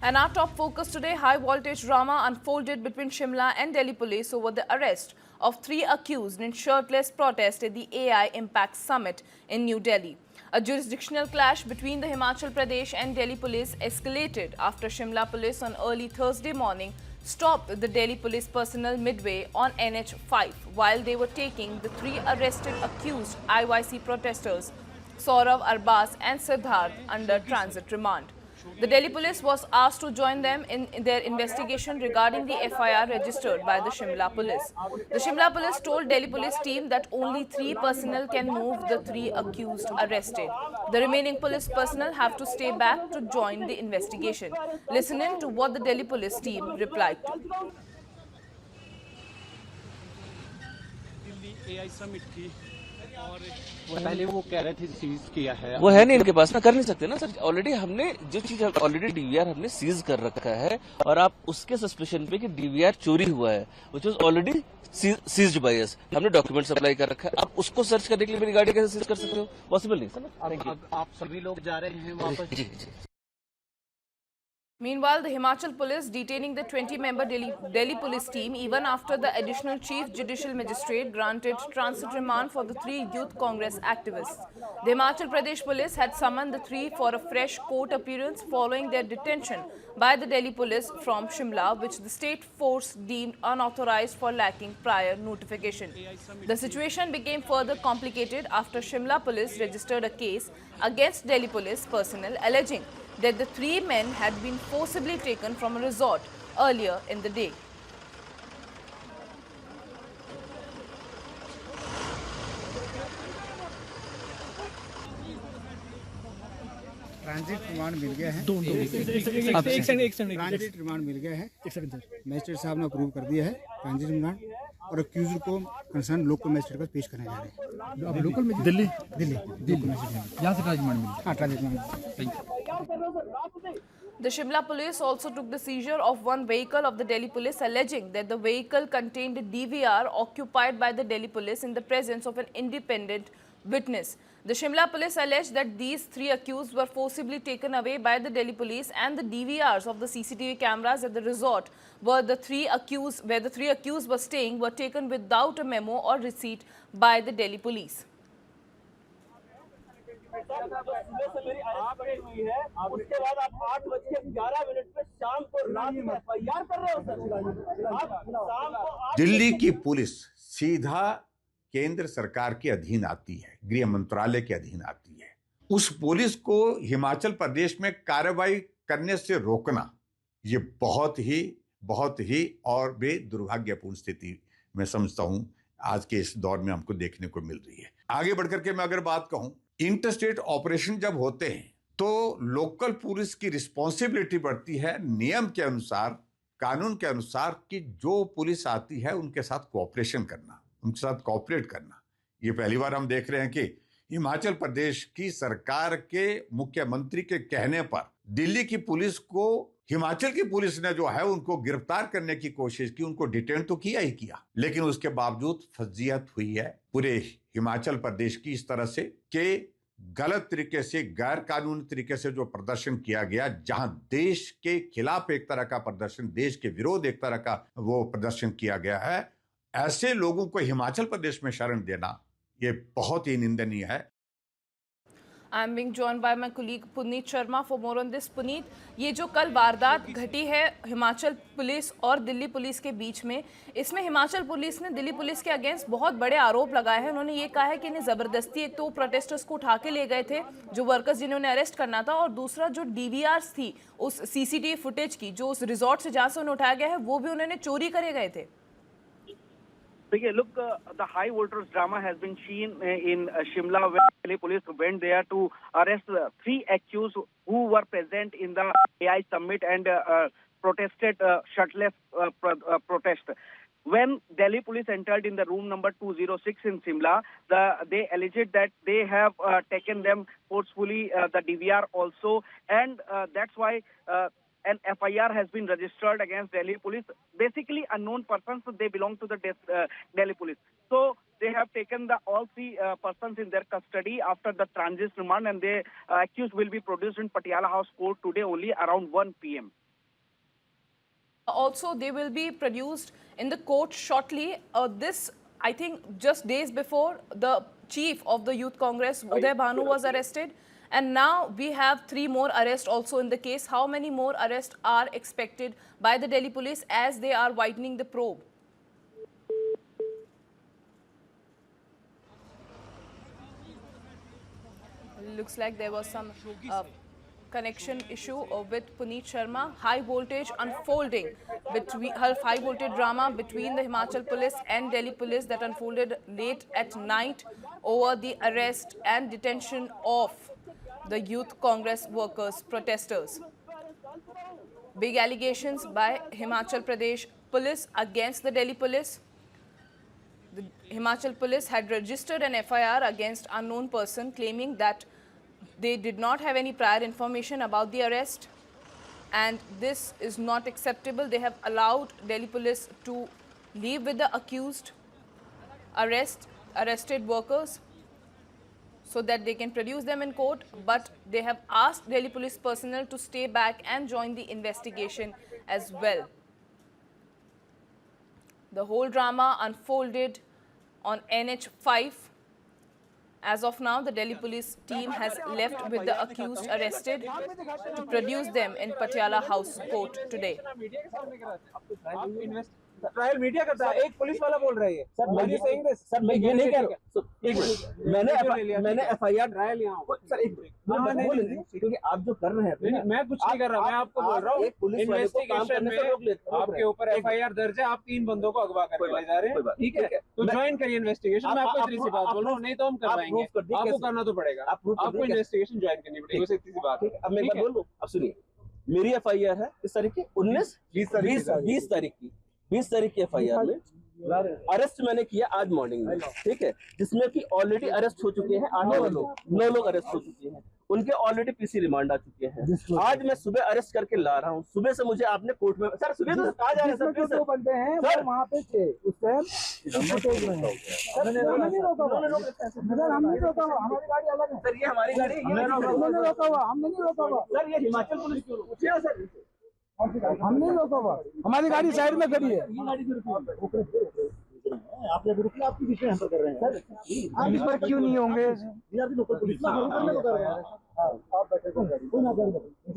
And our top focus today, high voltage drama unfolded between Shimla and Delhi police over the arrest of 3 accused in shirtless protest at the AI Impact Summit in New Delhi. A jurisdictional clash between the Himachal Pradesh and Delhi police escalated after Shimla police on early Thursday morning stopped the Delhi police personnel midway on NH5 while they were taking the 3 arrested accused IYC protesters, Saurav, Arbaz and Siddharth, under transit remand. The Delhi police was asked to join them in their investigation regarding the FIR registered by the Shimla police. The Shimla police told Delhi police team that only 3 personnel can move the 3 accused arrested. The remaining police personnel have to stay back to join the investigation. Listen in to what the Delhi police team replied to. AI summit थी और पहले वो कह रहे थे seize किया है, वो है नहीं इनके पास ना, कर नहीं सकते ना सर। ऑलरेडी हमने जो चीज ऑलरेडी डीवीआर हमने सीज कर रखा है और आप उसके सस्पेशन पे कि डीवीआर चोरी हुआ है, which was already seized by us, हमने डॉक्यूमेंट सप्लाई कर रखा है। आप उसको सर्च करने के लिए मेरी गाड़ी कैसे सीज कर सकते हो? पॉसिबल नहीं सर। आप सभी लोग जा रहे हैं वापस। जी जी। Meanwhile, the Himachal police detaining the 20-member Delhi police team even after the additional chief judicial magistrate granted transit remand for the 3 youth Congress activists. The Himachal Pradesh police had summoned the 3 for a fresh court appearance following their detention by the Delhi police from Shimla, which the state force deemed unauthorized for lacking prior notification. The situation became further complicated after Shimla police registered a case against Delhi police personnel alleging that the 3 men had been forcibly taken from a resort earlier in the day. Transit remand मिल गया है। Transit remand मिल गया है। Magistrate साहब ने approve कर दिया है ट्रांजिट रिमांड और अक्यूज को कंसर्न लोकल मजिस्ट्रेट पर पेश करने जा रहे हैं। अब लोकल में दिल्ली यहाँ से ट्रांजिट रिमांड मिल गया। हाँ, transit remand. The Shimla police also took the seizure of one vehicle of the Delhi police, alleging that the vehicle contained a DVR occupied by the Delhi police in the presence of an independent witness. The Shimla police alleged that these 3 accused were forcibly taken away by the Delhi police, and the DVRs of the CCTV cameras at the resort where the 3 accused were staying were taken without a memo or receipt by the Delhi police. उसके बाद आप 8:11 पे शाम को रात में FIR कर रहे हो सर। दिल्ली की पुलिस सीधा केंद्र सरकार के अधीन आती है, गृह मंत्रालय के अधीन आती है। उस पुलिस को हिमाचल प्रदेश में कार्रवाई करने से रोकना ये बहुत ही और बे दुर्भाग्यपूर्ण स्थिति मैं समझता हूं आज के इस दौर में हमको देखने को मिल रही है। आगे बढ़कर के मैं अगर बात कहूं, इंटरस्टेट ऑपरेशन जब होते हैं तो लोकल पुलिस की रिस्पॉन्सिबिलिटी बढ़ती है नियम के अनुसार, कानून के अनुसार, कि जो पुलिस आती है उनके साथ कोऑपरेशन करना, उनके साथ कोऑपरेट करना। ये पहली बार हम देख रहे हैं कि हिमाचल प्रदेश की सरकार के मुख्यमंत्री के कहने पर दिल्ली की पुलिस को, हिमाचल की पुलिस ने जो है उनको गिरफ्तार करने की कोशिश की, उनको डिटेन तो किया ही किया, लेकिन उसके बावजूद फजीहत हुई है पूरे हिमाचल प्रदेश की इस तरह से कि गलत तरीके से, गैर कानूनी तरीके से जो प्रदर्शन किया गया, जहां देश के खिलाफ एक तरह का प्रदर्शन, देश के विरोध एक तरह का वो प्रदर्शन किया गया है, ऐसे लोगों को हिमाचल प्रदेश में शरण देना ये बहुत ही निंदनीय है। I am being joined by my colleague Puneet Sharma for more on this. Puneet, ये जो कल वारदात घटी है हिमाचल पुलिस और दिल्ली पुलिस के बीच में, इसमें हिमाचल पुलिस ने दिल्ली पुलिस के अगेंस्ट बहुत बड़े आरोप लगाए हैं। उन्होंने ये कहा है कि इन्हें ज़बरदस्ती, एक तो प्रोटेस्टर्स को उठा के ले गए थे जो वर्कर्स जिन्होंने अरेस्ट करना था, और दूसरा जो DVRs थी उस CCTV फुटेज की जो उस रिजॉर्ट से जहाँ से उन्हें उठाया गया है वो भी उन्होंने चोरी करे गए थे। Look, the high voltage drama has been seen in Shimla, where Delhi police went there to arrest 3 accused who were present in the AI summit and protested shirtless protest. When Delhi police entered in the room number 206 in Shimla, they alleged that they have taken them forcefully, the DVR also, and that's why an FIR has been registered against Delhi police. Basically, unknown persons, they belong to the Delhi police. So they have taken all 3 persons in their custody after the transit remand, and the accused will be produced in Patiala House Court today only around 1 p.m. Also, they will be produced in the court shortly. This, I think, just days before, the chief of the Youth Congress, Uday Bhanu, was arrested. And now we have 3 more arrests also in the case. How many more arrests are expected by the Delhi police as they are widening the probe? Looks like there was some connection issue with Puneet Sharma. High voltage unfolding between high voltage drama between the Himachal police and Delhi police that unfolded late at night over the arrest and detention of the Youth Congress workers, protesters. Big allegations by Himachal Pradesh police against the Delhi police. The Himachal police had registered an FIR against unknown person claiming that they did not have any prior information about the arrest, and this is not acceptable. They have allowed Delhi police to leave with the accused, arrested workers so that they can produce them in court, but they have asked Delhi police personnel to stay back and join the investigation as well. The whole drama unfolded on NH5. As of now, the Delhi police team has left with the accused arrested to produce them in Patiala House Court today. Trial media करता है, एक police वाला बोल रहा है sir, मैं ये saying this sir, मैं ये नहीं कह रहा हूं। एक मिनट, मैंने एफआईआर ट्रायल यहां सर, एक मिनट, क्योंकि आप जो कर रहे हैं, मैं कुछ नहीं कर रहा, मैं आपको बोल रहा हूं इन्वेस्टिगेशन में आपके ऊपर एफआईआर दर्ज है, आप 3 बंदों को अगवा करके ले जा रहे हैं, ठीक है, तो ज्वाइन करिए इन्वेस्टिगेशन। मैं आपको इतनी सी बात बोल रहा हूं, नहीं तो हम करवाएंगे, आपको करना तो पड़ेगा, आपको इन्वेस्टिगेशन ज्वाइन करनी पड़ेगी, बस इतनी सी बात है। अब मैं एक बात बोलूं, अब सुनिए, मेरी एफआईआर है इस तारीख की 20 तारीख की 20 तारीख की एफआईआर में अरेस्ट मैंने किया आज मॉर्निंग में, ठीक है, जिसमें कि ऑलरेडी अरेस्ट हो चुके हैं 9 लोग अरेस्ट हो चुके हैं, उनके ऑलरेडी पीसी रिमांड आ चुके हैं। आज मैं सुबह अरेस्ट करके ला रहा हूं, सुबह से मुझे आपने कोर्ट में सर, सुबह तो कहा जा रहा है सर, जो बंदे हैं वो वहां पे थे उस टाइम, हमने नहीं रोका, हमारी गाड़ी अलग है सर, ये हमारी गाड़ी, हमने रोका हुआ, हमने नहीं रोका हुआ सर, ये हिमाचल पुलिस क्यों पूछिए सर, हम नहीं रोका हुआ, हमारी गाड़ी साइड में खड़ी है, आप जब रुकिए, आपकी विषय हम कर रहे हैं सर, आप इस पर क्यों नहीं होंगे, आप बैठे कोई ना सर,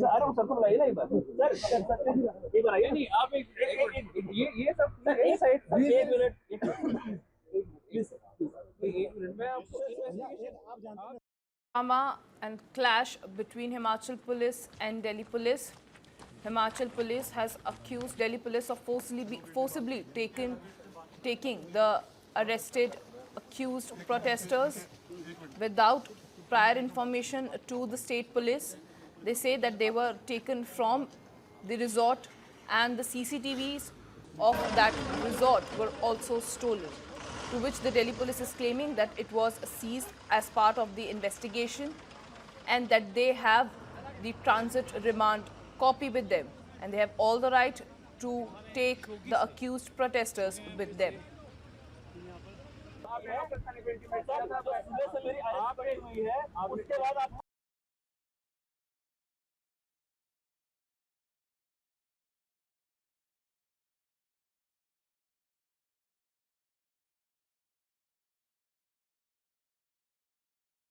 अरे सर को बुलाइए ना एक बार सर, एक बार आइए, नहीं आप ये सब सर, एक साइड, 1 मिनट में आपको Drama and clash between Himachal police and Delhi police. Himachal police has accused Delhi police of forcibly taking the arrested accused protesters without prior information to the state police. They say that they were taken from the resort and the CCTVs of that resort were also stolen, to which the Delhi police is claiming that it was seized as part of the investigation and that they have the transit remand copy with them and they have all the right to take the accused protesters with them. सुबह से मेरी arrest हुई है, उसके बाद आप